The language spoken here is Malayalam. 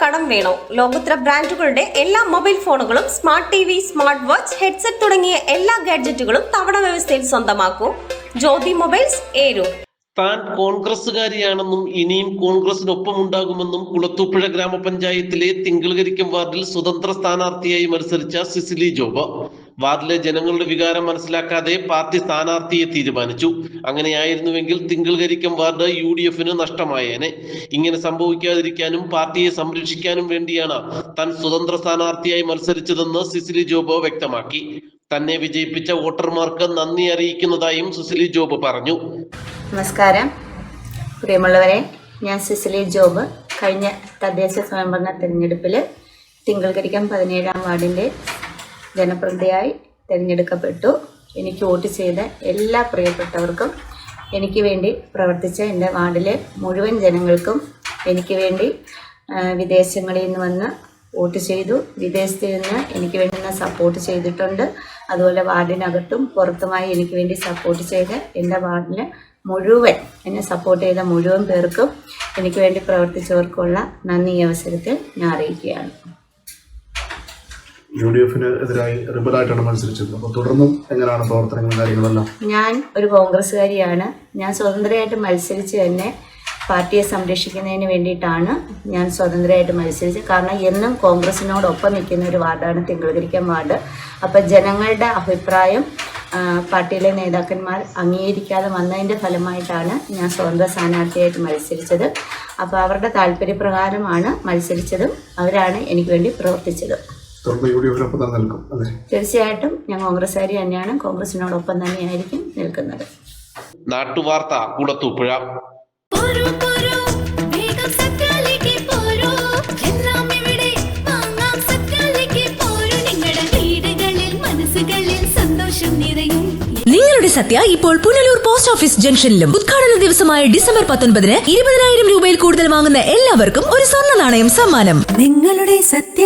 കടം വേണോ? ലോകോത്തര ബ്രാൻഡുകളുടെ എല്ലാ മൊബൈൽ ഫോണുകളും smart T V, smart watch, headset തുടങ്ങിയ എല്ലാ ഗാഡ്ജറ്റുകളും തവണ വ്യവസ്ഥയിൽ സ്വന്തമാക്കൂ. ജ്യോതി മൊബൈൽസ്, ഏരൂർ. താൻ കോൺഗ്രസുകാരിയാണെന്നും ഇനിയും കോൺഗ്രസിനൊപ്പമുണ്ടാകുമെന്നും കുളത്തൂപ്പുഴ ഗ്രാമപഞ്ചായത്തിലെ തിങ്കിൾകരിക്കം വാർഡിൽ സ്വതന്ത്ര സ്ഥാനാർത്ഥിയായി മത്സരിച്ച സിസിലി ജോബ് വാർഡിലെ ജനങ്ങളുടെ വികാരം മനസ്സിലാക്കാതെ പാർട്ടി സ്ഥാനാർത്ഥിയെ തീരുമാനിച്ചു. അങ്ങനെയായിരുന്നുവെങ്കിൽ തിങ്കിൾകരിക്കം വാർഡ് UDF-ന് നഷ്ടമായേനെ. ഇങ്ങനെ സംഭവിക്കാതിരിക്കാനും പാർട്ടിയെ സംരക്ഷിക്കാനും വേണ്ടിയാണ് താൻ സ്വതന്ത്ര സ്ഥാനാർത്ഥിയായി മത്സരിച്ചതെന്ന് സിസിലി ജോബ് വ്യക്തമാക്കി. തന്നെ വിജയിപ്പിച്ച വോട്ടർമാർക്ക് നന്ദി അറിയിക്കുന്നതായും സിസിലി ജോബ് പറഞ്ഞു. നമസ്കാരം പ്രിയമുള്ളവരെ, ഞാൻ സിസിലി ജോബ്. കഴിഞ്ഞ തദ്ദേശ സ്വയംഭരണ തിരഞ്ഞെടുപ്പിൽ തിങ്കിൾകരിക്കം 17-ാം വാർഡിൻ്റെ ജനപ്രതിനിധിയായി തിരഞ്ഞെടുക്കപ്പെട്ടു. എനിക്ക് വോട്ട് ചെയ്ത എല്ലാ പ്രിയപ്പെട്ടവർക്കും, എനിക്ക് വേണ്ടി പ്രവർത്തിച്ച എൻ്റെ വാർഡിലെ മുഴുവൻ ജനങ്ങൾക്കും, എനിക്ക് വേണ്ടി വിദേശങ്ങളിൽ നിന്ന് വന്ന് വോട്ട് ചെയ്തു, വിദേശത്ത് നിന്ന് എനിക്ക് വേണ്ടി സപ്പോർട്ട് ചെയ്തിട്ടുണ്ട്. അതുപോലെ വാർഡിനകത്തും പുറത്തുമായി എനിക്ക് വേണ്ടി സപ്പോർട്ട് ചെയ്ത് എൻ്റെ വാർഡിലെ മുഴുവൻ എന്നെ സപ്പോർട്ട് ചെയ്ത മുഴുവൻ പേർക്കും, എനിക്ക് വേണ്ടി പ്രവർത്തിച്ചവർക്കുള്ള നന്ദി ഈ അവസരത്തിൽ ഞാൻ അറിയിക്കുകയാണ്. UDF-ന് എതിരായി റിബലായിട്ടാണ് മത്സരിച്ചത്. അപ്പോൾ തുടർന്നും എങ്ങനെയാണ് പ്രവർത്തനങ്ങളും കാര്യങ്ങളെല്ലാം? ഞാൻ ഒരു കോൺഗ്രസ്സുകാരിയാണ്. ഞാൻ സ്വതന്ത്രമായിട്ട് മത്സരിച്ച് തന്നെ പാർട്ടിയെ സംരക്ഷിക്കുന്നതിന് വേണ്ടിയിട്ടാണ് ഞാൻ സ്വതന്ത്രമായിട്ട് മത്സരിച്ചത്. കാരണം എന്നും കോൺഗ്രസിനോടൊപ്പം നിൽക്കുന്ന ഒരു വാർഡാണ് തിങ്കിൾകരിക്കം വാർഡ്. അപ്പം ജനങ്ങളുടെ അഭിപ്രായം പാർട്ടിയിലെ നേതാക്കന്മാർ അംഗീകരിക്കാതെ വന്നതിൻ്റെ ഫലമായിട്ടാണ് ഞാൻ സ്വതന്ത്ര സ്ഥാനാർത്ഥിയായിട്ട് മത്സരിച്ചത്. അപ്പോൾ അവരുടെ താല്പര്യപ്രകാരമാണ് മത്സരിച്ചതും അവരാണ് എനിക്ക് വേണ്ടി പ്രവർത്തിച്ചത്. തീർച്ചയായിട്ടും ഞാൻ കോൺഗ്രസ്സുകാരി തന്നെയാണ്. കോൺഗ്രസിനോടൊപ്പം തന്നെയായിരിക്കും നിൽക്കുന്നത്. നാട്ടുവാർത്ത, കുളത്തൂപ്പുഴ. നിങ്ങളുടെ സത്യ ഇപ്പോൾ പുനലൂർ പോസ്റ്റ് ഓഫീസ് ജംഗ്ഷനിലും. ഉദ്ഘാടന ദിവസമായ ഡിസംബർ 19-ന് 20,000 രൂപയിൽ കൂടുതൽ വാങ്ങുന്ന എല്ലാവർക്കും ഒരു സ്വർണ്ണ നാണയം സമ്മാനം. നിങ്ങളുടെ സത്യ.